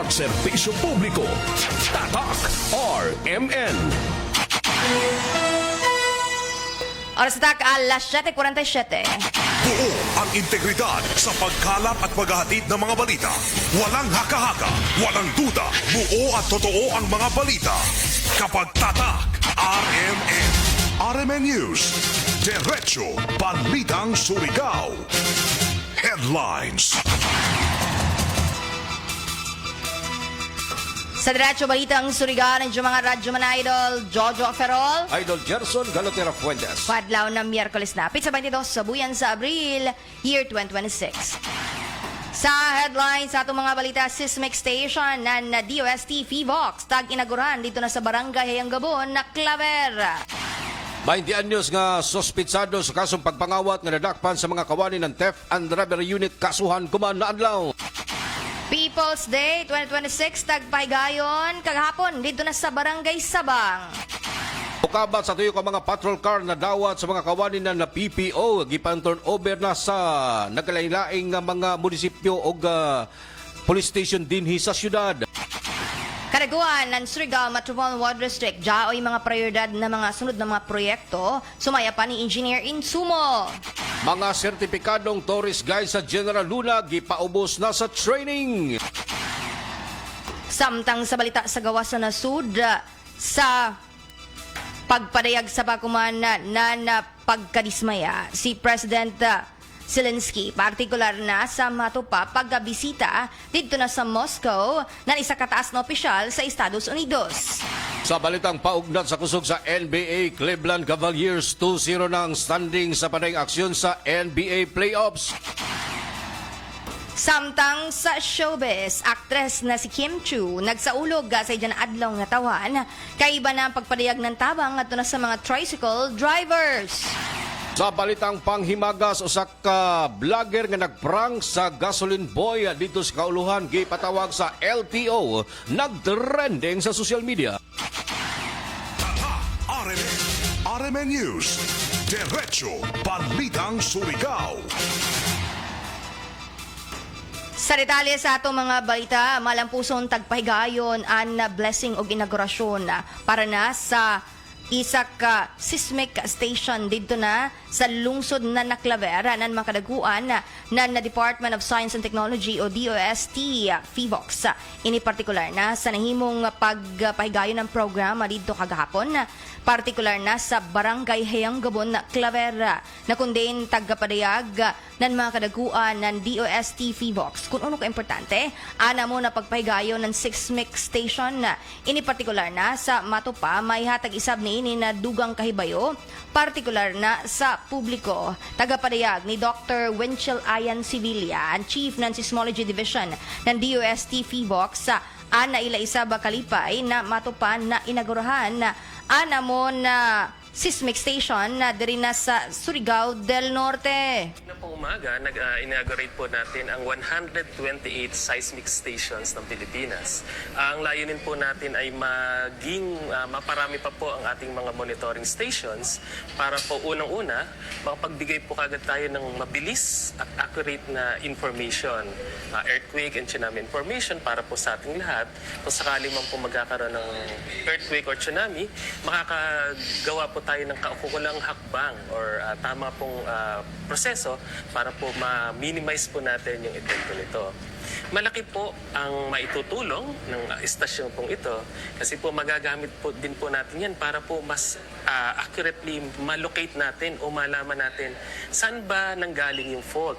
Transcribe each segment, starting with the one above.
Serbisyo Publiko, Tatak RMN. Oras na alas 7:47. Buo ang integridad sa pagkalap at paghahatid ng mga balita. Walang haka-haka, walang duda. Buo at totoo ang mga balita. Kapag Tatak RMN. RMN News. Diretso Balitang Surigao. Headlines. Sa Diretso Balitang Surigao ng mga radyo man idol, Jojo Ferrol. Idol Gerson Galotera Fuentes. Padlaw na Miyerkules na, Pizza 22 sa buyan sa Abril, year 2026. Sa headlines sa atong mga balita, seismic station na DOST FIVOX tag-inaguran dito na sa Barangay Hayangabon na Claver. 20 anyos nga sospitsado sa kasong pagpangawat nga nadakpan sa mga kawani ng theft and robbery unit kasuhan kuman na adlaw. People's Day 2026 tagpahigayon kagahapon dito na sa Barangay Sabang. Ukabat sa tuyo ka mga patrol car na dawat sa mga kawani na PPO gipan turn over na sa nagkalain-laing nga mga munisipyo o police station dinhi sa syudad. Karaguan ng Surigao Metropolitan Water District, jaoy mga prioridad na mga sunod na mga proyekto, sumaya pa ni Engineer Insumo. Mga sertipikadong tourist guide sa General Luna gipaubos na sa training. Samtang sa balita sa gawas na nasud sa pagpadayag sa pakuman na pagkadismaya, si President Zelensky, partikular na sa matupa pagkabisita dito na sa Moscow ng isa kataas na opisyal sa Estados Unidos. Sa balitang paugnat sa kusog sa NBA, Cleveland Cavaliers 2-0 ng standing sa panayang aksyon sa NBA playoffs. Samtang sa showbiz, aktres na si Kim Chu nagsaulog sa iyan adlaw nga tawan, kaiba na ang pagpadayag ng tabang at na sa mga tricycle drivers. Sa balitang panghimagas, usak ka vlogger nga nagprank sa gasoline boy dito sa Kauluhan gipatawag sa LTO, nagtrending sa social media. RMN. RMN News. Diretso Balitang Surigao. Sa detalye sa atong mga balita, malampuson tagpahigayon an blessing og inaugurasyon para na sa isak seismic station dito na sa lungsod na Claver ng makadaguan na Department of Science and Technology o DOST FIVOX. Ini partikular na sa nahimong pagpahigayon ng programa dito kagahapon, partikular na sa Barangay Hayangabon na Claver na kundin tagapadayag ng mga kadaguan ng DOST FIVOX. Kung ano ka-importante, ana mo na pagpahigayon ng seismic station, ini partikular na sa matupa, may hatag isab ni ini na dugang kahibayo, partikular na sa publiko. Tagapadayag ni Dr. Winchell Ayan Sevilla, ang Chief ng Seismology Division ng DOST FIVOX, ana ila isa ba kalipay na matupan na inagurahan ana mo na seismic station na diri na sa Surigao del Norte. Na pong umaga, inaugurate po natin ang 128 seismic stations ng Pilipinas. Ang layunin po natin ay maparami pa po ang ating mga monitoring stations para po unang-una, makapagbigay po kagad tayo ng mabilis at accurate na information, earthquake and tsunami information para po sa ating lahat. Kung sakali man po magkakaroon ng earthquake or tsunami, makakagawa po tayo ng kaukulang hakbang or tama pong proseso para po ma-minimize po natin yung epekto nito. Malaki po ang maitutulong ng istasyon pong ito kasi po magagamit po din po natin yan para po mas accurately malocate natin o malaman natin saan ba nanggaling yung fault.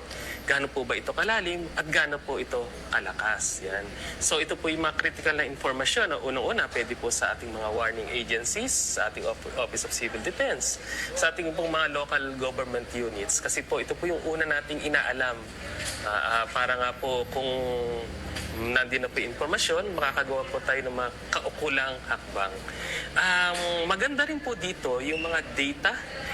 Gaano po ba ito kalalim at gaano po ito kalakas. Yan. So ito po yung mga critical na informasyon. Unang-una, pwede po sa ating mga warning agencies, sa ating Office of Civil Defense, sa ating pong mga local government units. Kasi po ito po yung una nating inaalam. Para nga po kung nandun na po yung informasyon, makakagawa po tayo ng mga kaukulang hakbang. Maganda rin po dito yung mga data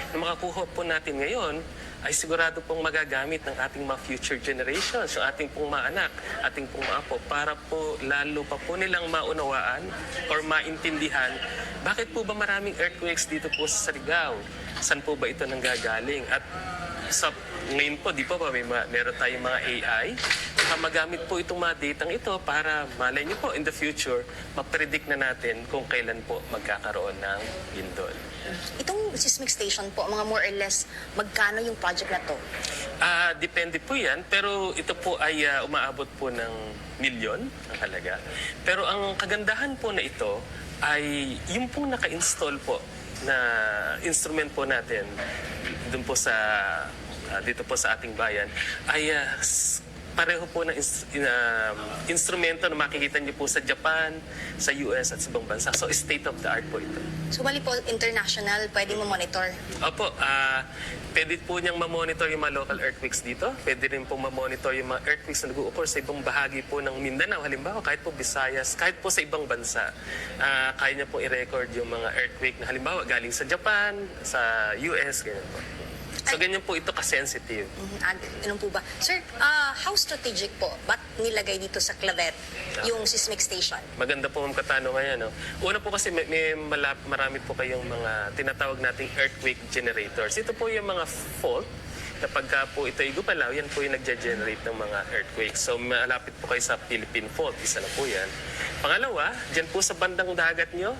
na makakuha po natin ngayon ay sigurado pong magagamit ng ating mga future generations, yung ating pong mga anak, ating pong mga apo, para po lalo pa po nilang maunawaan or maintindihan bakit po ba maraming earthquakes dito po sa Surigao? Saan po ba ito nanggagaling? At sa ngayon po, di po ba meron tayong mga AI baka magamit po itong mga datang ito para malay niyo po in the future, mapredict na natin kung kailan po magkakaroon ng lindol. Itong seismic station po, mga more or less, magkano yung project na to? Depende po yan, pero ito po ay umaabot po ng milyon ang halaga. Pero ang kagandahan po na ito ay yung pong naka-install po na instrument po natin dun po sa dito po sa ating bayan ay pareho po ng instrumento na makikita niyo po sa Japan, sa US at sa ibang bansa. So state of the art po ito. So, bali po, international, pwede mo monitor. Opo, pwede po niyang ma-monitor yung mga local earthquakes dito. Pwede rin po ma-monitor yung mga earthquakes na nag-o-occur sa ibang bahagi po ng Mindanao. Halimbawa, kahit po Visayas, kahit po sa ibang bansa, kaya niya po i-record yung mga earthquake na halimbawa galing sa Japan, sa US, ganyan po. So, ganyan po ito ka-sensitive. Ano po ba? Sir, how strategic po? Ba't nilagay dito sa Clavet yung seismic station? Maganda po ang katanungan yan. No? Una po kasi marami po kayong mga tinatawag nating earthquake generators. Ito po yung mga fault na pagka po ito'y gumalaw, yan po yung nagge-generate ng mga earthquakes. So malapit po kayo sa Philippine Fault. Isa na po yan. Pangalawa, dyan po sa bandang dagat nyo,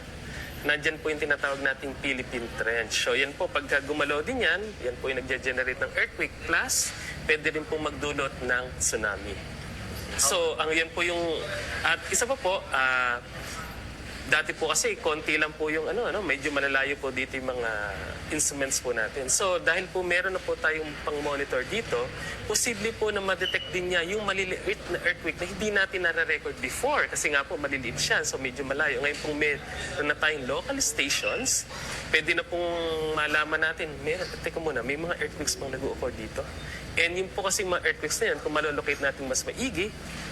nandyan po yung tinatawag nating Philippine Trench. So yan po, pagka gumalaw din yan, yan po yung nagge-generate ng earthquake. Plus, pwede rin po magdulot ng tsunami. So, yan po yung... At isa pa po, dati po kasi konti lang po yung medyo malalayo po dito yung mga instruments po natin. So dahil po meron na po tayong pang-monitor dito, posible po na ma-detect din niya yung maliliit na earthquake na hindi natin nare-record before kasi nga po maliliit siya, so medyo malayo. Ngayon po meron na tayong local stations, pwede na pong malaman natin, teka muna, may mga earthquakes pang nag-o-occur dito. And yung po kasi mga earthquakes na yan, kung malolocate natin mas maigi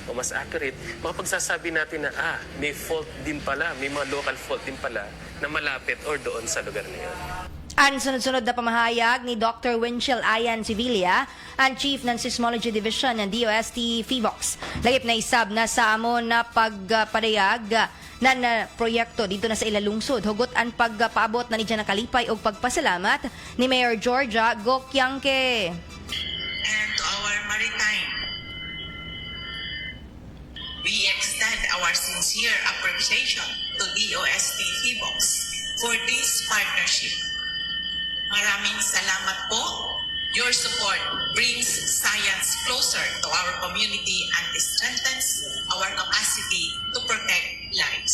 o mas accurate, makapagsasabi natin na may fault din pala, may mga local fault din pala na malapit or doon sa lugar na yun. Ang sunod-sunod na pamahayag ni Dr. Winchell Ayan Sevilla, ang Chief ng Seismology Division ng DOST PHIVOX. Lagip na isab na sa amon na pagpadayag na proyekto dito na sa Ilalungsod. Hugot ang pagpaabot na ni Diana Kalipay o pagpasalamat ni Mayor Georgia Gokyangke. And to our maritime, we extend our sincere appreciation to DOST PHIVOX for this partnership. Maraming salamat po. Your support brings science closer to our community and strengthens our capacity to protect lives.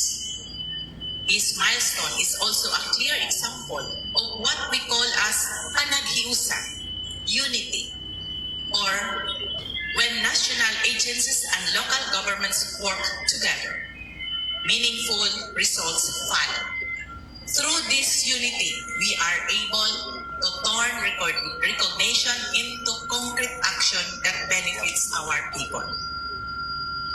This milestone is also a clear example of what we call as panaghiusan, unity, or when national agencies and local governments work together, meaningful results follow. Through this unity, we are able to turn recognition into concrete action that benefits our people.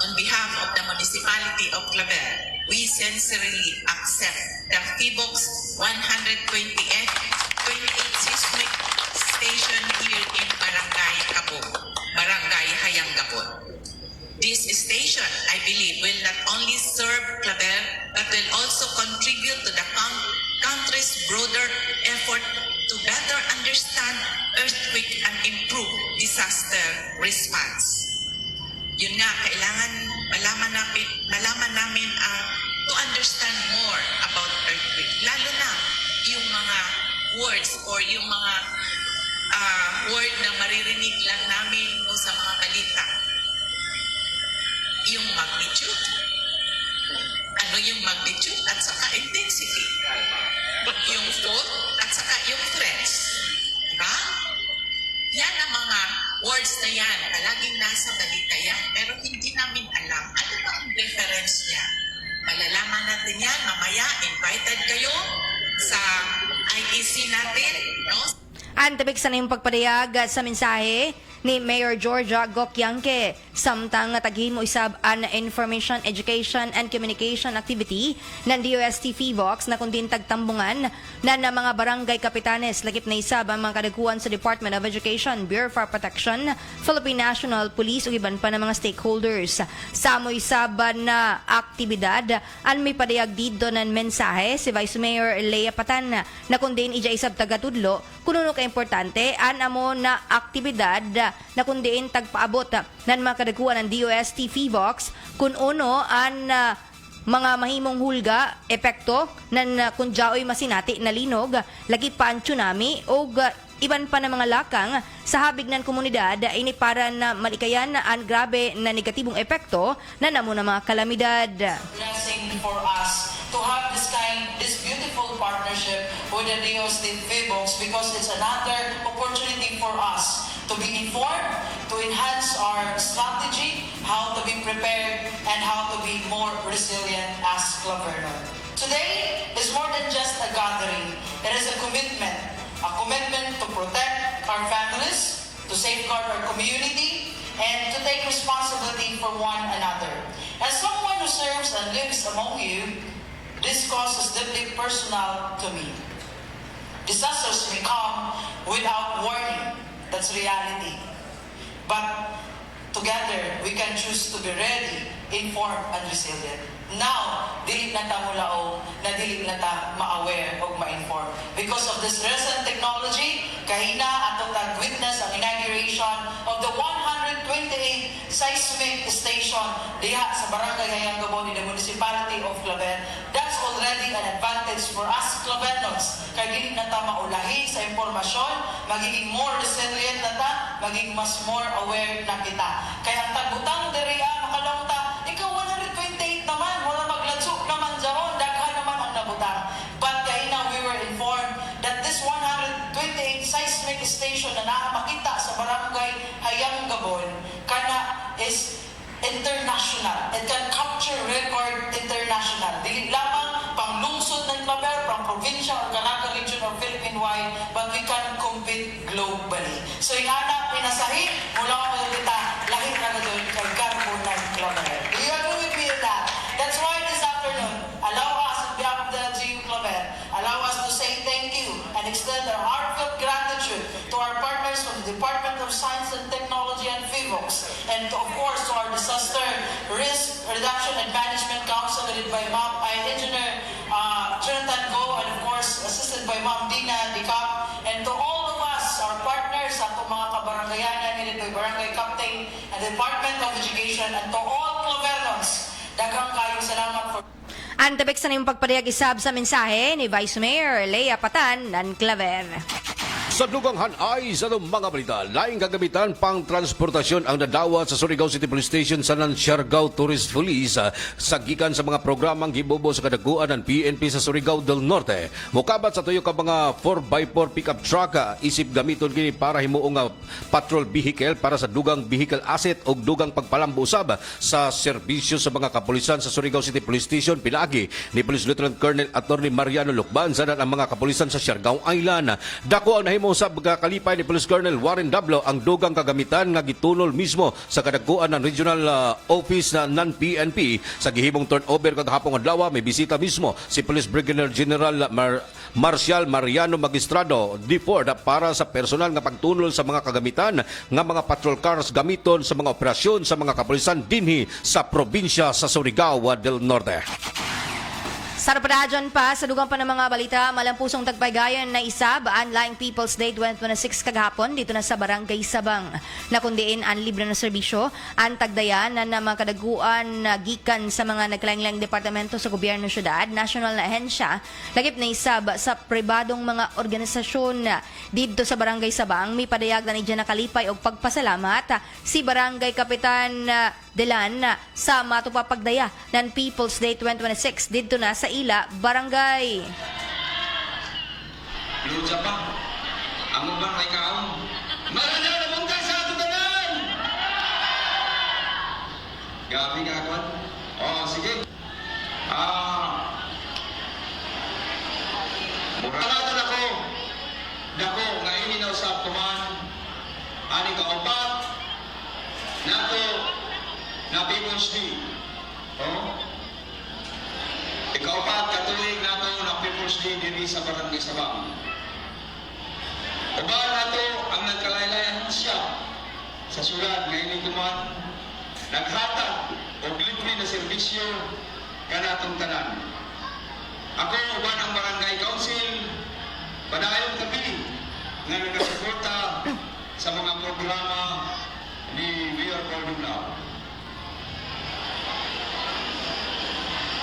On behalf of the municipality of Clavel, we sincerely accept the PHIVOX 128th seismic station here in Barangay Kabog, Barangay Hayangapon. This station, I believe, will not only serve Clavel, but will also contribute to the country's broader effort to better understand earthquake and improve disaster response. Yun nga, kailangan malaman namin to understand more about earthquake. Lalo na yung mga words or yung mga word na maririnig lang namin sa mga balita. Yung magnitude. Ano yung magnitude at saka intensity. Yung fault at saka yung threats. Diba? Yan ang mga words na yan. Palaging nasa balita yan. Pero hindi namin alam ano ba ang reference niya. Malalaman natin yan. Mamaya, invited kayo sa IEC natin. No? Ang tabik sa yung pagpadayag sa mensahe ni Mayor Georgia Gokyangke. Samtang nataghin mo isab an information, education, and communication activity ng DOST PHIVOX na kundin tagtambungan na mga barangay kapitanes lagip na isab ang mga kadaguan sa Department of Education, Bureau of Protection, Philippine National Police ug iban pa ng mga stakeholders. Samo isab na aktibidad ang may padayag dito ng mensahe si Vice Mayor Lea Patan na kundin ija isab tagatudlo kuno ka importante an amo na aktibidad na kundiin tagpaabot nan mga kadaguan ng DOST Feebox kun uno an mga mahimong hulga, epekto nan kung jaoy masinati na linog, lagi pa ang tsunami o iban pa na mga lakang sa habig ng komunidad ay ni para na malikayan na ang grabe na negatibong epekto na namo na mga kalamidad. Blessing for us to have this beautiful partnership with the DOST Feebox because it's another opportunity for us to be informed, to enhance our strategy, how to be prepared, and how to be more resilient as Club Vernon. Today is more than just a gathering. It is a commitment to protect our families, to safeguard our community, and to take responsibility for one another. As someone who serves and lives among you, this cause is deeply personal to me. Disasters may come without warning. That's reality. But together, we can choose to be ready, informed, and resilient. Now, dili na ta mulaong, na dili na ta ma-aware o ma-inform. Because of this recent technology, kahina atong tag-witness ang inauguration of the 128 seismic station diha sa Barangay Hayangabon in the municipality of Claver. That's already an advantage for us Clavernos. Kaya dili na ta maulahi sa impormasyon, magiging more resilient na ta, magiging mas more aware na kita. Kaya ang tagbutang diriya, makalong ta, ikaw 128 naman, wala maglansok naman dyan, daghan naman ang nabutang. But kahina we were informed that this 128 seismic station na nakamakita sa Barangay Hayangabon kana is international. It can capture record international. Dili lamang pang lungsod ng Claver, pang probinsya o Caraga region or Philippine-wide, but we can compete globally. So ihana, pinasahi, mula ko kita, lahit na doon kay Garbo ng Claver. Do you agree with me on that? That's why this afternoon, allow us on behalf of the LGU Claver, allow us to say thank you and extend our heartfelt gratitude to our partners from the Department of Science and Technology and Feebox, and of course to our Disaster Risk Reduction and Management Council led by Engineer Jonathan Go, and of course assisted by Ma'am Dina Dicap, and to all of us, our partners, at mga kabarangayanan led by Barangay Captain and the Department of Education, and to all Clavernos, daghang kayong salamat for Ang tabik sa niyong pagpadayag isab sa mensahe ni Vice Mayor Lea Patan ng Claver. Sa dugang hanay sa mga balita, laing kagamitan pang transportasyon ang nadawat sa Surigao City Police Station sa Siargao Tourist Police sa gikan sa mga programang gibobo sa kadaguan ng PNP sa Surigao del Norte. Mukabat sa tuyo ka mga 4x4 pickup truck isip gamiton kini para himuong patrol vehicle para sa dugang vehicle asset o dugang pagpalambusab sa serbisyo sa mga kapulisan sa Surigao City Police Station. Pinagi ni Police Lieutenant Colonel Attorney Mariano Lucban sa ang mga kapulisan sa Siargao Island. Dako ang nahimo sa pagkakalipay ni Police Colonel Warren Dablo ang dugang kagamitan nga gitunol mismo sa kadaguan ng regional office na non-PNP. Sa gihimong turnover kagahapon adlaw may bisita mismo si Police Brigadier General Marcial Mariano Magistrado D4 para sa personal nga pagtunol sa mga kagamitan nga mga patrol cars gamiton sa mga operasyon sa mga kapulisan dinhi sa probinsya sa Surigao del Norte. Sa radyon pa, sa dugang pa ng mga balita, malampusong tagpaygayon na isab ang Laing People's Day 2026 kagahapon dito na sa Barangay Sabang. Nakundiin ang libre na serbisyo, ang tagdayan na mga kadaguan gikan sa mga nagkalaing-laing departamento sa gobyerno syudad, national na ahensya, lagip na isab sa pribadong mga organisasyon dito sa Barangay Sabang. May padayag na ni Diana Kalipay o pagpasalamat si Barangay Kapitan Delan sa matupapagdaya ng People's Day 2026 dito na sa Ila, Barangay. Lucha pa. Ang ubang may kaon. Marana na mong sa ato tanan! Gabi ka ako? Oh, sige. Muralatan ako. Dako, ngayon inausap ko man. Ani ka opat. Nato, na People's Day. Oh? Ikaw pa, katulig nato na People's Day diri sa Barangay Sabang. Ubahan nato ang nagkalaylayan siya sa sulat ngayon kuman naghatag o libre na serbisyo kanatong tanan. Ako uban ang Barangay Council padayong tabi nga nagasuporta sa mga programa Mayor Paul Dumlao.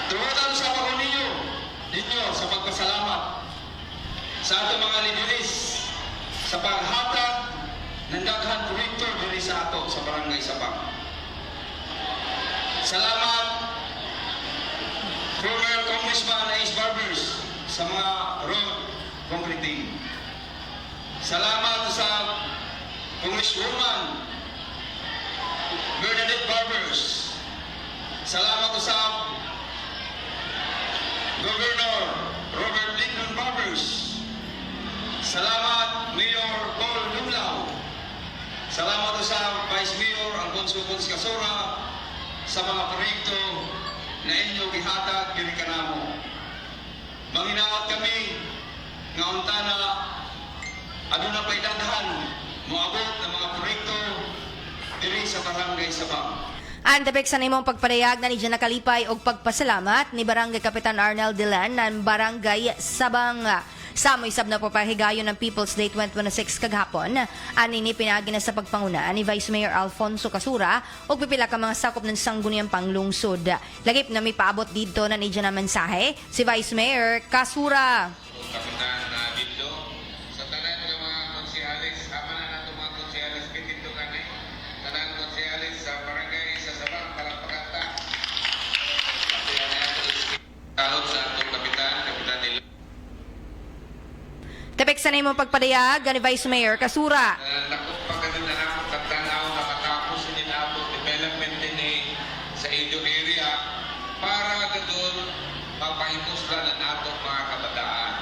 Tungkol sa pag ninyo sa pagpasalamat sa ato mga lideres sa paghatag ng daghang proyekto diri sa ato sa Barangay Sabang. Salamat former Congressman Ace Barbers sa mga road concreting. Salamat sa Congresswoman Bernadette Barbers. Salamat sa Governor Robert Lyndon Barbers. Salamat Mayor Paul Dumlao. Salamat sa Vice Mayor Alfonso Pons Casora sa mga proyekto na inyo gihatag diri kanamo. Manginaot kami nga unta na aduna pay daghan moabot ng mga proyekto diri sa Barangay Sabang. Ang tapik sa nimong pagparayag na ni Diana Kalipay og pagpasalamat ni Barangay Kapitan Arnel Dilan ng Barangay Sabang. Sa mo'y na papahigayon ng People's Day 2026 kagahapon, ani ni pinagi na sa pagpanguna ni Vice Mayor Alfonso Casura o pipila ka mga sakop ng sangguniang panglungsod. Lagip na may paabot dito na ni Diana mensahe si Vice Mayor Casura. Kapitan dito, sa tanan ng mga konsehalis, ama na nato mga konsehalis, dito ka na tanan konsehalis sa barangay sa Sabang, Palapakata. Kasi ano yan, kahot sa atong kapitan nila. Tapik sa nimong pagpadayag ni Vice Mayor Casura. Nakot pagkano na naman katanaw nakatapos din abot development din sa Edo area para doon mapahimusla na nato mga kabataan.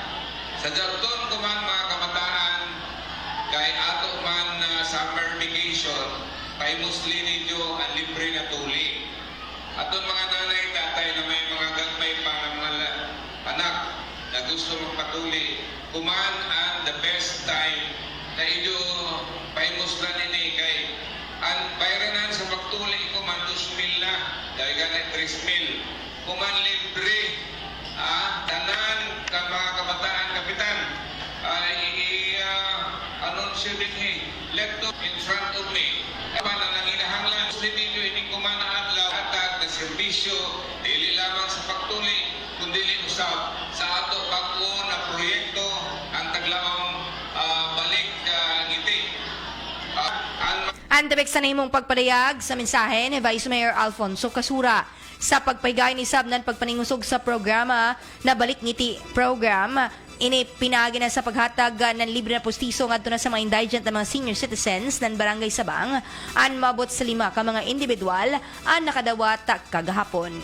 Sa Jarton kuman mga kabataan, kay ato man summer vacation, pahimusli ninyo ang libre na tuli. Aton mga nanay, tatay na may mga gagmay pa ng mga anak na gusto magpatuli, kuman ang the best time na inyo pahimuslan ini kay ang bayranan sa pagtuli kuman 2,000 na dahil ganit 3,000 kuman libre tanan ka mga kabataan kapitan i-anunsyo din laptop in front of me na nanginahanglan ninyo ini kuman na adlaw hatag na serbisyo dili lamang sa pagtuli kundi usab sa ato bago na proyekto ang taglaong balik ngiti. Ang tapik sa nimong pagpadayag sa mensahe ni Vice Mayor Alfonso Casura sa pagpaygay ni Sabnan pagpaningusog sa programa na Balik Ngiti program. Ini pinagi na sa paghatag ng libre na pustiso ngadto na sa mga indigent na mga senior citizens ng Barangay Sabang an mabot sa 5 ka mga individual ang nakadawat kagahapon.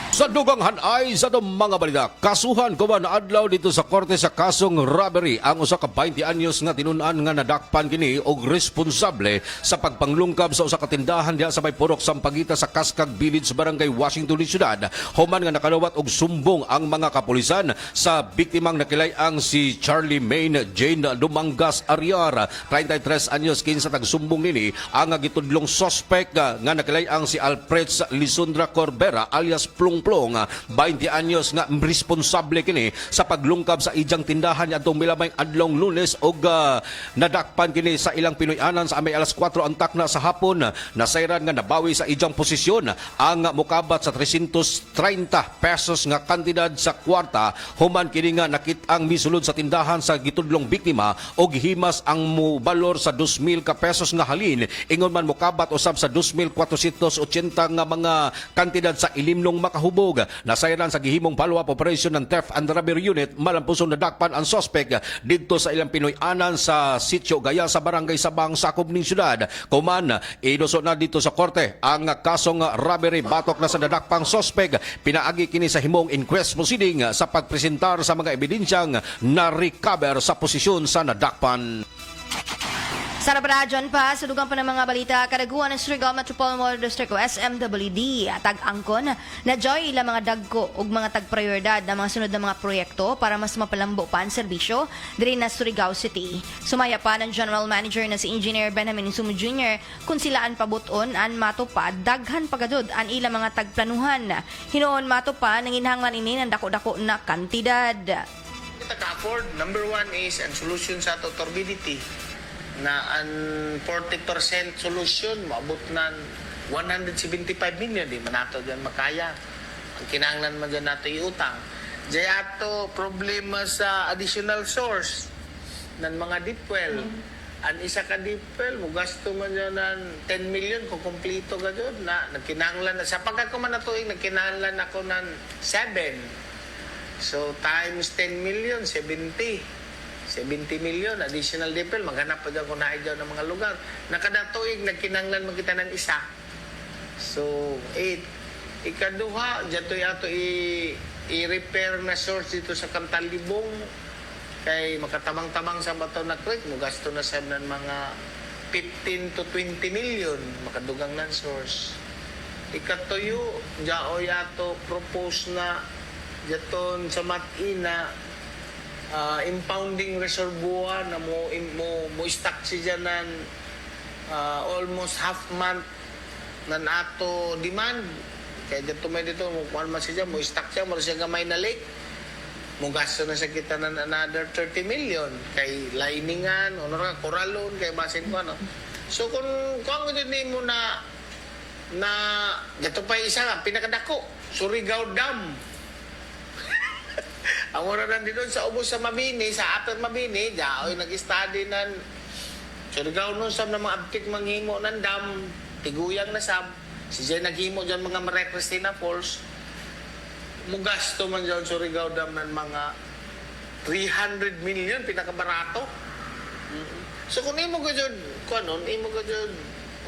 Sa dugang hanay sa mga balita, kasuhan kuman adlaw dito sa korte sa kasong robbery ang usa ka 20 anyos nga tinunan nga nadakpan kini og responsable sa pagpanglungkab sa usa ka tindahan diha sa may purok Sampaguita sa Kaskag Village, Barangay Washington Ciudad. Human nga nakalawat og sumbong ang mga kapulisan sa biktimang nakilay-ang si Charlie Maine Jane Dumangas Ariar, 33 anyos kinsa tagsumbong nini ang gitudlong suspect nga nakilay-ang si Alfred Lisundra Corbera alias Plung 20 anyos nga responsable kini sa paglungkab sa ijang tindahan atong milamay adlong Lunes og nadakpan kini sa ilang Pinoyanan sa amay alas 4 antak na sa hapon. Nasayran nga nabawi sa ijang posisyon ang mukabat sa 330 pesos nga kantidad sa kwarta. Human kini nga nakit-ang misulod sa tindahan sa gitudlong biktima og himas ang mubalor sa 2,000 ka pesos nga halin. Ingon man mukabat usab sa 2,480 nga mga kantidad sa ilimnong makahubog. Nasayran sa gihimong follow-up operation ng Theft and Robbery Unit, malampusong nadakpan ang suspect dito sa ilang Pinoyanan sa Sitio Gaya sa Barangay Sabang, sakop ning syudad. Kuman, inuso na dito sa korte ang kasong robbery batok na sa nadakpang suspect. Pinaagi kini sa himong inquest proceeding sa pagpresentar sa mga ebidensyang na-recover sa posisyon sa nadakpan. Sa Radyon pa, sa dugang pa ng mga balita, kadaguan ng Surigao Metropolitan Water District o SMWD, tag-angkon na joy ilang mga dagko ug mga tag-prioridad na mga sunod na mga proyekto para mas mapalambo pa ang serbisyo diri na Surigao City. Sumaya pa ng General Manager na si Engineer Benjamin Insumo Jr. kung silaan pabuton an matupad daghan pagadud an ilang mga tagplanuhan. Hinoon matupad nanginhanglan ini ng dako-dako na kantidad. Kita ka-afford, number one is ang solution sa ato turbidity. na ang 40% solution maabot na 175 million, di man nato dyan makaya. Ang kinahanglan man dyan nato iutang. Diya ato problema sa additional source ng mga deep well. Ang isa ka deep well, mo gasto man dyan ng 10 million kung kumplito ka dyan na nagkinahanglan na. Sa pagkakuman na tuwing nagkinahanglan ako ng 7. So times 10 million, 70 million additional deep well. Maghanap pa dyan kung naidyaw ng mga lugar. Nakadatuig, nagkinahanglan mo kita ng isa. So 8. Ikaduha, dyan to yato i-repair na source dito sa Kantalibong. Kay makatamang-tamang sa bato na creek, mo gasto na sa ng mga 15 to 20 million makadugang ng source. Ikatuyo, dyan yato propose na dyan sa Matina impounding reservoir na mo stock siya ng almost half month na ato demand. Kaya dito may dito, mo kuhan man siya, mo stock siya, mo siya gamay na lake. Mo gasto na sa kita ng another 30 million. Kay liningan, koralon, kay basin ko, ano. So kung ang ganyan mo na dito pa isa, pinakadako, Surigao Dam. Ang una nandito sa ubos sa Mabini, sa Upper Mabini, dyaoy nag-study ng Surigao nun sab na mga abtik manghimo ng dam, tiguyang na sab. Si Jay naghimo dyan mga Maria Cristina Falls. Mugasto man dyan Surigao Dam ng mga 300 million, pinakabarato. So kung imo ka dyan,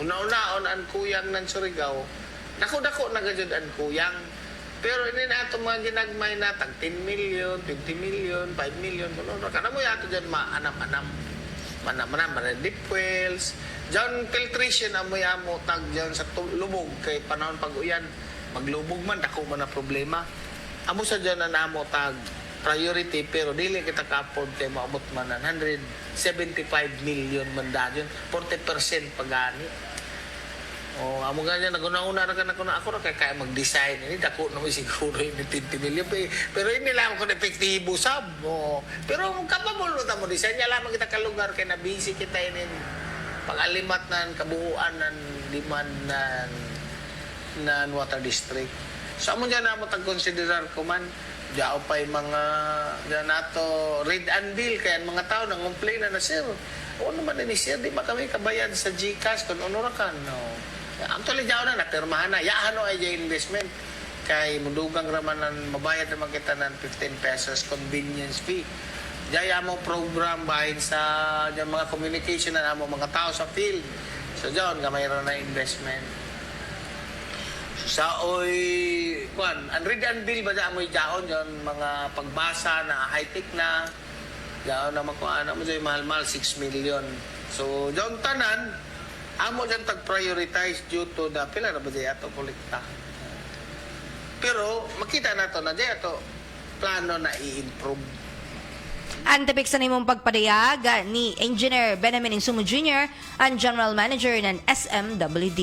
una-unaon ang kuyang ng Surigao, dako-dako na ka dyan ang kuyang. Pero hindi na ito mga ginagmay na tag 10 million, 20 million, 5 million. Kana mo yato dyan maanam-anam. Manam-anam, deep wells. Diyan filtration amoy amo tag diyan sa lubog kay panahon pag-uyan. Maglubog man dako man na problema. Amo sa diyan na namo tag priority pero dili kita ka-afford kay maabot man ng 175 million man dadyon, 40% pagani. Oh, amo ganyan naguna-una ra kana ako ra kay mag-design ini dako na siguro ini 20 million pero ini lang ko epektibo sab. Oh. Pero kapabol ta mo design ya lamang kita ka lugar kay na busy kita ini pag-alimat ng kabuuan ng demand ng water district. So, amo dyan na mo tag-considerar ko man, diyaw pa yung mga, dyan nato, read and bill, kaya mga tao nang complain na sir, o naman ni sir, di ba kami kabayad sa GCash, kung ano ra ka, no. Actually, diyaw na, napirmahan na, yaan o ay investment, kay mudugang raman ng mabayad naman kita ng 15 pesos convenience fee. Diyan mo program bahin sa diyan mga communication na mo mga tao sa field. So diyan nga mayroon na investment. So, sa oy kuan, ang read and bill ba diyan mo diyan mga pagbasa na high-tech na. Diyan na makuha na mo diyan mahal-mahal 6 million. So diyan tanan amo diyan tag-prioritize due to the pila na ba diyan ato kolekta. Pero makita nato na diyan ato plano na i-improve. Antipik sa nimong pagpadayag ni Engineer Benjamin Insumo Jr., ang General Manager ng SMWD.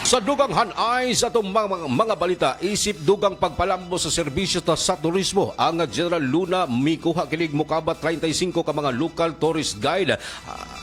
Sa dugang hanay sa itong mga balita, isip dugang pagpalambo sa serbisyo sa turismo, ang General Luna mikuha kinig mukabat 35 ka mga local tourist guide.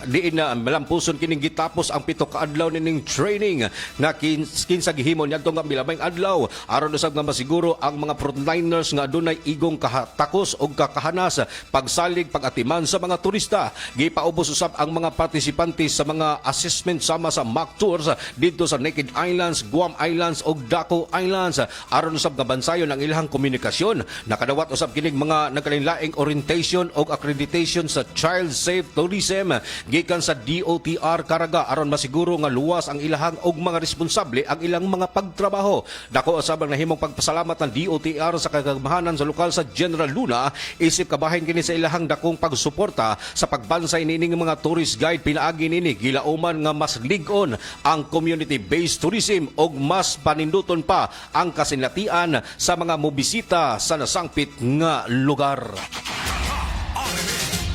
Diin na malampuson kining gitapos ang 7 ka adlaw nining training na kinsa gihimo niadto nga milamayng adlaw aron usab nga masiguro ang mga frontliners nga adunay igong katakos o kakahanas pagsalig pag-atiman sa mga turista. Gipaubos usab ang mga partisipante sa mga assessment sama sa mock tours dito sa Naked Islands, Guam Islands o Daco Islands aron usab nga bansayon ang ilahang komunikasyon. Nakadawat usab kining mga nagkalain-laing orientation o accreditation sa Child Safe Tourism gikan sa DOTR Caraga aron masiguro nga luwas ang ilahang og mga responsable ang ilang mga pagtrabaho. Dako usab ang nahimong pagpasalamat ng DOTR sa kagamahanan sa lokal sa General Luna isip kabahin kini sa ilahang dakong pagsuporta sa pagbansay nining mga tourist guide. Pinaagi nini gilauman nga mas lig-on ang community-based tourism o mas paninduton pa ang kasinlatian sa mga mobisita sa nasangpit nga lugar.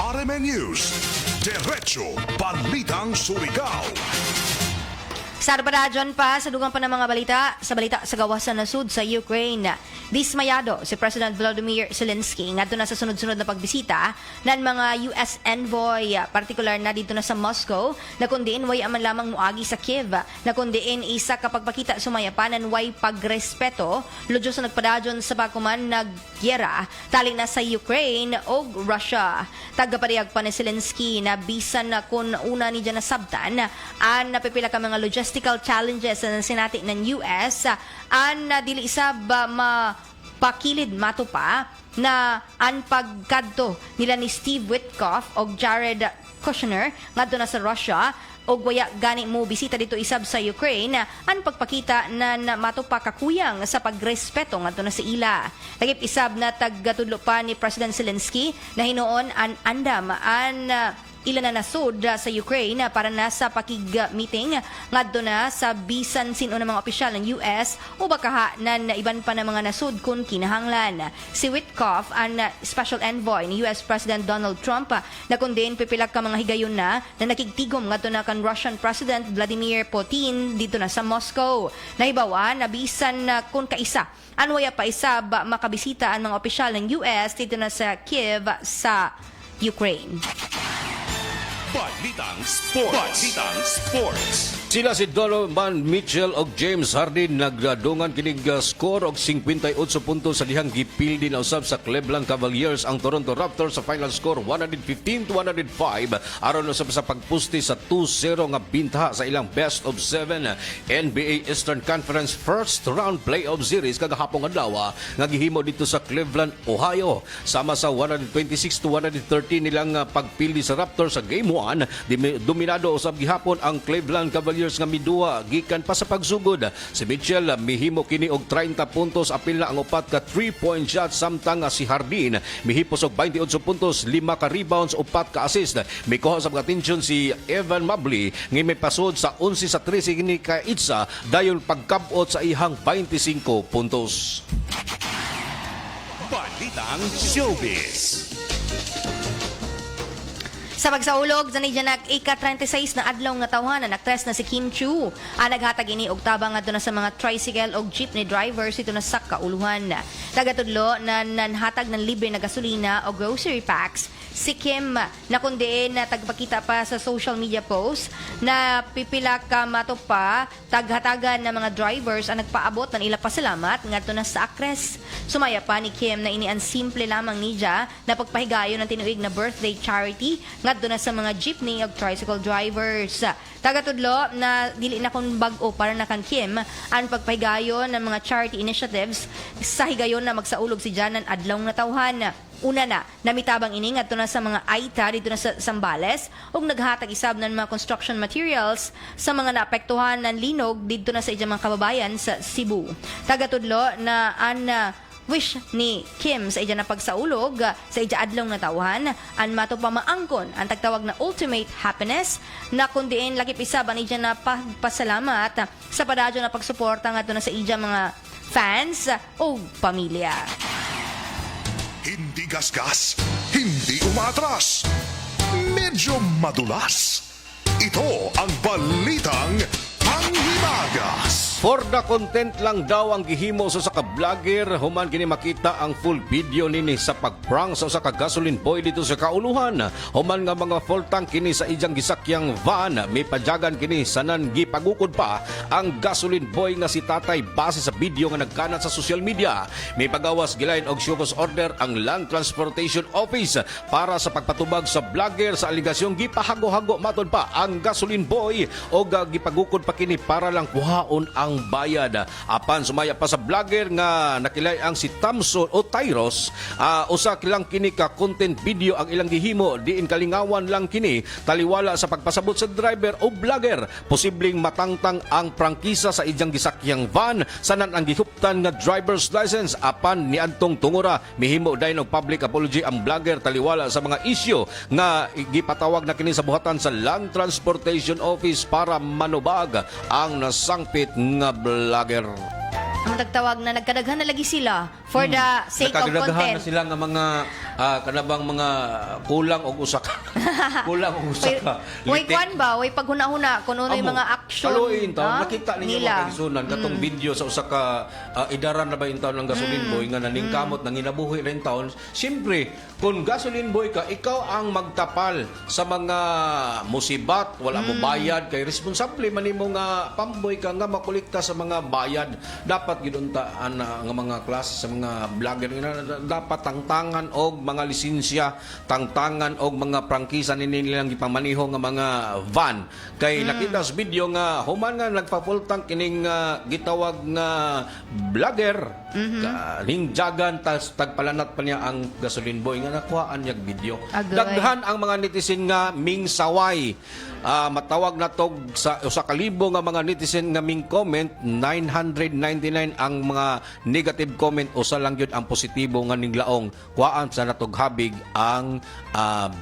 RMN News, Diretso Balitang Surigao. Sa Arbaradyon pa, sa dugang pa ng mga balita, sa gawasan na sud sa Ukraine, dismayado si President Volodymyr Zelensky ngadto na sa sunod-sunod na pagbisita ng mga US envoy, partikular na dito na sa Moscow, na kundiin way aman lamang muagi sa Kiev, na kundiin isa kapag pakita sumayapanan way pagrespeto, ludyo sa nagpadadyon sa bakuman nagyera, tali na sa Ukraine o Russia. Tagapariyag pa ni Zelensky na bisan na kung una ni dyan nasabtan, napipila ka mga logistical challenges na sinati ng US, dili isab mapakilid matupa na ang pagkadto nila ni Steve Witkoff o Jared Kushner ngadto na sa Russia o waya gani mo bisita dito isab sa Ukraine, ang pagpakita na matupa kakuyang sa pagrespeto ngadto na sa ila. Lagip isab na taggatudlo pa ni President Zelensky na hinuon an andam ilan na nasud sa Ukraine para na sa pakig-meeting ngadto na sa bisan sino ng mga opisyal ng US o bakaha na iban pa ng mga nasud kung kinahanglan. Si Witkoff, ang special envoy ni US President Donald Trump, na kundin pipilak ka mga higayon na nakigtigom ngadto na kan Russian President Vladimir Putin dito na sa Moscow. Nahibawa na bisan kung kaisa anwaya pa isa makabisita ang mga opisyal ng US dito na sa Kiev sa Ukraine. Balitang Sports. Sila si Donovan Mitchell o James Harden nagdadungan kinig score og 58 puntos sa dihang gipildi na usab sa Cleveland Cavaliers ang Toronto Raptors sa final score 115-105 aron usab sa pagpusti sa 2-0 nga bintaha sa ilang best of 7 NBA Eastern Conference first round playoff series kagahapon adlaw nga gihimo dito sa Cleveland, Ohio. Sama sa 126-113 nilang pagpildi sa Raptors sa Game 1, dominado usab gihapon ang Cleveland Cavaliers nga midua gikan pa sa pagsugod. Si Mitchell mihimo kini og 30 puntos, apil na ang upat ka 3-point shot, samtang si Harden mihipos og 28 puntos, 5 ka rebounds, 4 ka assist. Mikuha sa attention si Evan Mobley nga may pasod sa 11 sa 13 kini ka itsa dayon pagkabot sa ihang 25 puntos. Balitang Showbiz. Sa pagsaulog, zanay dyan ika-36 na adlaw nga tawhanan, aktres na si Kim Chu. Naghatag ini og tabang nga na sa mga tricycle o jeepney drivers ito na sa kauluhan. Tagatudlo na nanhatag ng libre na gasolina o grocery packs si Kim, na kundiin na tagpakita pa sa social media post na pipila ka matupa taghatagan ng mga drivers ang nagpaabot ng ila pasalamat ngadto na sa aktres. Sumaya pa ni Kim na ini ang simple lamang niya na pagpahigayon ng tinuig na birthday charity ngadto na sa mga jeepney o tricycle drivers. Tagatudlo na dili na kun bag-o para na kan Kim ang pagpahigayon ng mga charity initiatives sa higayon na magsaulog si Janan adlaw nga tawhan. Una na, namitabang ini ngadto na sa mga AITA dito na sa Zambales ug naghatag isab ng mga construction materials sa mga naapektuhan ng linog dito na sa iyang mga kababayan sa Cebu. Tagatudlo na an wish ni Kim sa iyang pagsaulog sa iyang adlaw na tawhan an mato pa maangkon ang tagtawag na ultimate happiness, na kundiin lakip isab ang iyang na pasalamat sa padadyo na pagsuporta ngadto na sa iyang mga fans o pamilya. Hindi gasgas, hindi umatras, medyo madulas. Ito ang Balitang Panghimagas. For the content lang daw ang gihimo sa ka vlogger, human kini makita ang full video nini sa pagprank sa usa ka gasoline boy dito sa kauluhan. Human nga mga full tank kini sa ijang gisakyang van, may padyagan kini sanan gipagukod pa ang gasoline boy nga si tatay base sa video nga nagkanat sa social media. May pagawas gilain og showcase order ang Land Transportation Office para sa pagpatubag sa vlogger sa aligasyong gipahago-hago matud pa ang gasoline boy o gipagukod pa kini para lang kuhaon ang bayad. Apan sumaya pa sa vlogger nga nakilay ang si Thompson o Tyros, usa kilang kini ka content video ang ilang gihimo, diin kalingawan lang kini taliwala sa pagpasabot sa driver o vlogger. Posibleng matangtang ang prangkisa sa ijang gisakyang van sanan ang gihuptan nga driver's license. Apan niadtong tungura mihimo dayon og public apology ang vlogger taliwala sa mga isyu nga gipatawag na kini sa buhatan sa Land Transportation Office para manubag ang nasangpit nga vlogger. Ang tagtawag na nagkadaghan na lagi sila for the sake of Nakagdaghan na content. sila nga mga kanabang mga kulang og usa ka. Kulang og usa ka. Way kwan ba? Way paghuna-huna kung ano yung mga action Kaluin taon, nakita ninyo nila. mga kaisunan katong video sa usa ka idaran na ba yung taon ng gasoline boy nga naningkamot nang inabuhi rin taon. Siyempre, kung gasoline boy ka, ikaw ang magtapal sa mga musibat, wala mo bayad kay responsable man nimo nga pamboy ka nga makolekta sa mga bayad. Dapat giduntaan nga mga klase sa mga vlogger nga dapat tangtangan og mga lisensya, tangtangan og mga prangkisa nilang gipamaniho nga mga van. Kay nakita sa video nga human nga nagpa-full tank kining gitawag nga vlogger ning jagan tas tagpalanat pa niya ang gasoline boy nga nakuhaan niya video. Agoy. Daghan ang mga netizen nga ming saway. Matawag na tog sa 1,000 nga mga netizen nga ming comment, 999 ang mga negative comment, usa lang yun ang positibo nga ning laong kuhaan sa natughabig ang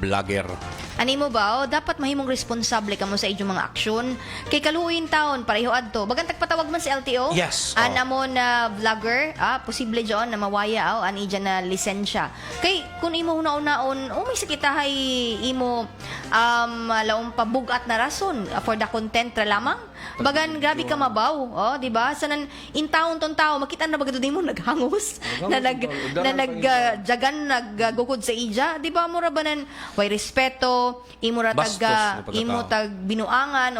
vlogger. Ani mo ba? Dapat mahimong responsable ka mo sa inyong mga aksyon. Kay kaluin taon, pareho adto. Bagan tagpatawag man si LTO. Yes. Ana mo na vlogger, posible dyan na mawaya ani dyan na lisensya. Kay kung imo una-unaon, may sakitahay imo laong pabugat na rason for the content ra lamang. Bagan grabe ka mabaw, di ba? Sanan in taon ton tao makita na bagado mo naghangos na nagjagan naggugod sa ija, di ba? Mura banan way respeto, imo ra Bastos tag na pagkatao. imo tag binuangan,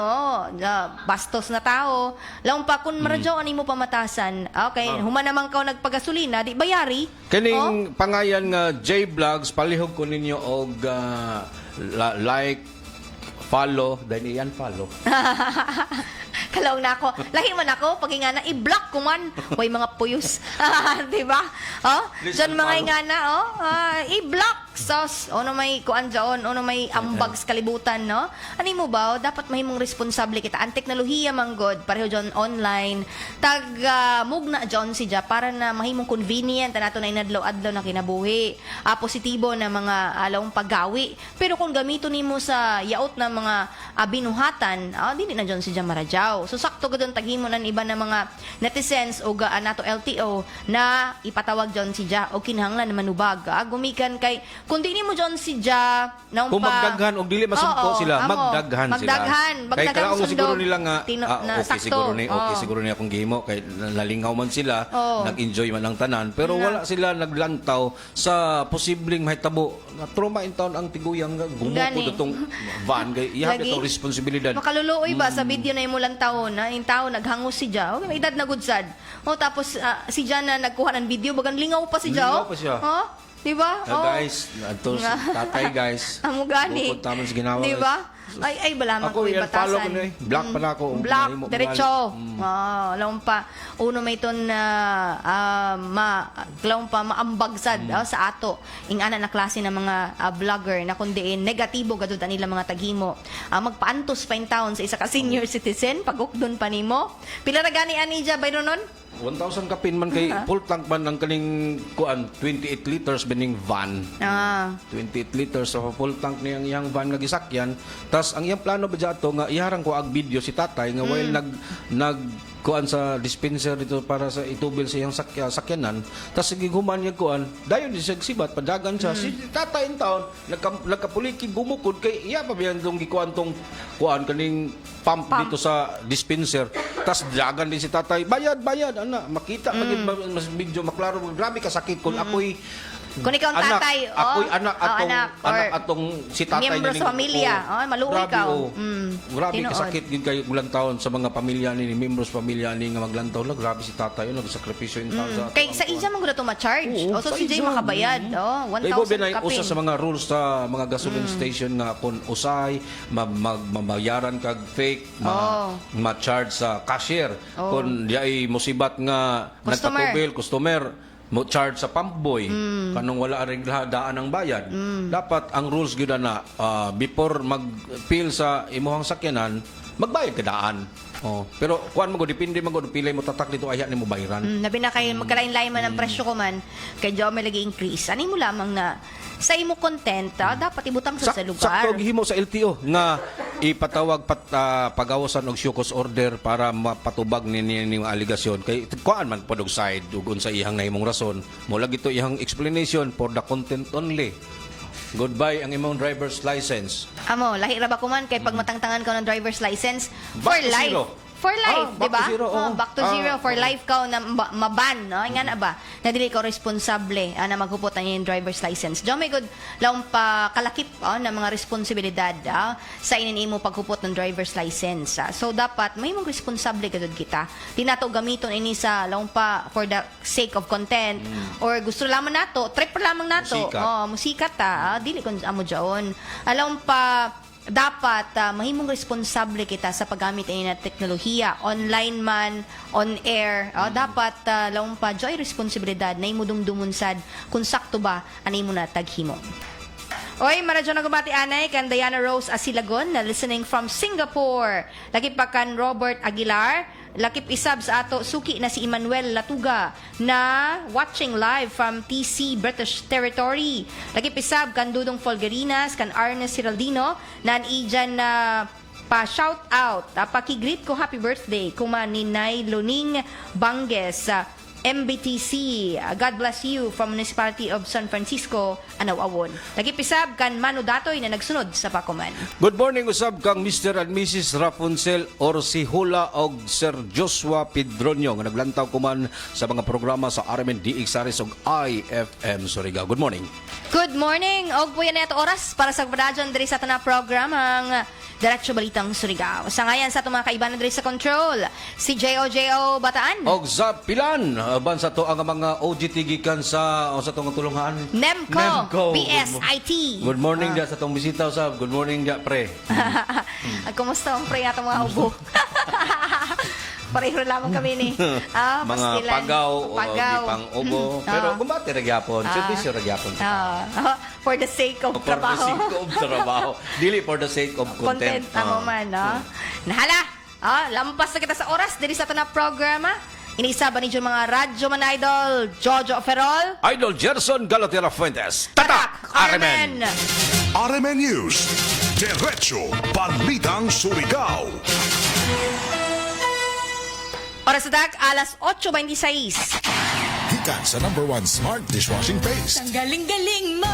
bastos na tao. Laong pa kun maradyaw ani mo pamatasan. Okay, human naman ka nagpagasolina, di bayari. Kaning pangayan nga J Vlogs, palihog ko ninyo og like, follow, dahil yan follow. Kalaw na ako. Lahi man ako, pag ingana, i-block ko man. Way mga puyos. Diba? Diyan mga ingana, i-block. Sos, ono may kuan dyan, ono may ambag sa kalibutan, no? Ani mo ba, dapat mahimong responsable kita. Ang teknolohiya manggod, pareho dyan online, mugna dyan si dyan, para na mahimong convenient, na nato na inadlaw-adlaw na kinabuhi. Positibo na mga alawang paggawi. Pero kung gamito nimo sa yaot na mga binuhatan, dili na dyan si dyan maradyaw. So, sakto ka doon, taghimo ng iba na mga netizens o nato LTO na ipatawag dyan si dyan o kinahanglan na manubag. Gumikan kay kung di mo dyan si Ja, Kung magdaghan og dili masumpo sila, magdaghan sila. Magdaghan Kay kalaong sundog. siguro nila nga okay sakto. siguro ni akong gihimo kay nalingaw man sila, Oo. nag-enjoy man ang tanan, pero wala sila naglantaw sa posibleng mahitabo na trauma in town ang tiguyang nga Gani. gumukod itong van kay ihap Lagi. itong responsibilidad. Makaluluoy ba sa video na imo lang taon na in taon naghangos si Ja. Okay, may edad na gudsad. Tapos si Ja na nagkuha ng video, bagan lingaw pa si Ja. Lingaw pa siya. Diba? Guys, ato si tatay guys. Amo gani. Bukod taman sa ginawa. Diba? Ay balaman Ako ko yan, batasan. follow ko na eh. Black pa na ako. Black, Mahimo diretso. ugali. Laong pa, uno may ton laong pa maambagsad sa ato. Ing ana na klase ng mga vlogger na kundi negatibo gadud nila mga taghimo. Magpaantos pa in town sa isa ka senior citizen, pagukdon pa nimo. Pila ra gani ani ja bayron nun? 1,000 kapin man kay full tank man ang kaning kuan 28 liters bening van. 28 liters so full tank niyang iyang van nga gisakyan. Tas ang iyang plano ba dyato nga iharang ko ag video si tatay nga while nag kuan sa dispenser dito para sa itubil sa iyang sakyanan. Tas giguman niya kuan dayon di siya sibat padagan siya. Si tatay in town nagkapuliki gumukod kay iya pa biyan tong gikuan tong kuan kaning pump dito sa dispenser. Tas dagan din si tatay bayad ana makita mas video maklaro grabe ka sakit kun ako'y Kung ikaw ang tatay, ako'y anak atong si tatay miyembro sa pamilya, maluoy ka. Grabe Tinuod. kasakit gid kay gulantawon sa mga pamilya ni membro sa pamilya ni nga maglantaw la grabe si tatay nagsakripisyo in taon sa Kay sa ija man gud to ma-charge. Oo, So sa si Jay ija. makabayad, 1,000 kapin. usa sa mga rules sa mga gasoline station nga kung usay mabayaran kag fake ma-charge sa cashier kung diay musibat nga nagpatubil customer mo charge sa pump boy kanang wala regladaan ang bayad. Dapat ang rules gyud na before mag-fill sa imuhang sakyanan magbayad ka daan. Pero kuan mo go depende man go pilay mo tatak dito aya nimo bayaran. Labi na kay magkalain-lain man ang presyo ko man kay Joe may lagi increase. Ani mo lamang na sa imo content dapat ibutang sa lugar. Sakto gihimo sa LTO nga ipatawag pagawasan og show cause order para mapatubag ni aligasyon kay kuan man pod og side ug unsa iyang nahimong rason mula gito iyang explanation for the content only. Goodbye ang imong driver's license. Amo, lahi ra ba kuman kay pag matangtangan ka ng driver's license for Back to life. zero. For life, di back ba? to zero, oo. Back to zero for oo. life ka na maban, no? Nga na ba? Na dili ka responsable na maghupot na yung driver's license. Diyan may good laong pa kalakip na mga responsibilidad sa inimo paghupot ng driver's license. So dapat may mong responsable kadud kita. Di nato gamiton ini sa laong pa for the sake of content or gusto lamang nato, trip lamang nato. Musikat. Musikat dili kun amo jaon. Alaong pa dapat mahimong responsable kita sa paggamit ini na teknolohiya, online man, on air. Dapat laong pa joy responsibilidad na imudumdumon sad kung sakto ba ani mo na taghimo. Oy, maradyo na gumati anay kan Diana Rose Asilagon na listening from Singapore. Lagi pa kan Robert Aguilar. Lakip isab sa ato suki na si Emmanuel Latuga na watching live from TC British Territory. Lakip isab kan Dudong Folgarinas, kan Arnes Ciraldino na ijan na pa shout out. Pakigreet ko happy birthday kuma ni Nay Luning Banges. MBTC, God bless you from Municipality of San Francisco, Anaw-Awon. Nagipisab kan Manu Datoy na nagsunod sa Pakuman. Good morning usab kang Mr. and Mrs. Rapunzel Orsihula og Sir Joshua Pedronio nga naglantaw kuman sa mga programa sa RMN DX Saris og IFM Surigao. Good morning. Good morning. Og po yan ito oras para sa kapadadyan diri sa tanang programang Diretso Balitang Surigao. Sa ngayon sa itong mga kaibanan diri sa control, si J.O. Bataan. Og sa pilan, ban sa to ang mga OGT gikan sa tong tulungan. Nemco. PSIT. Good morning dia sa tong bisita usab. Good morning dia pre. Kumusta ang pre atong mga ubo? Pareho lamang kami ni. Mga pastilan. pagaw o pang ubo. Pero kumbati ra gyapon, servisyo ra gyapon. For the sake of For the trabaho. sake of trabaho. Dili for the sake of content. Amo man, no? Nahala. Lampas na kita sa oras diri sa tanang programa. Inisa ba ninyo mga radyo man idol? Jojo Ferrol. Idol Gerson Galatera Fuentes. Tatak! RMN! RMN News. Diretso Balitang Surigao. Oras sa dag, alas 8:26. Gikan sa #1 Smart Dishwashing Paste. Ang galing-galing mo!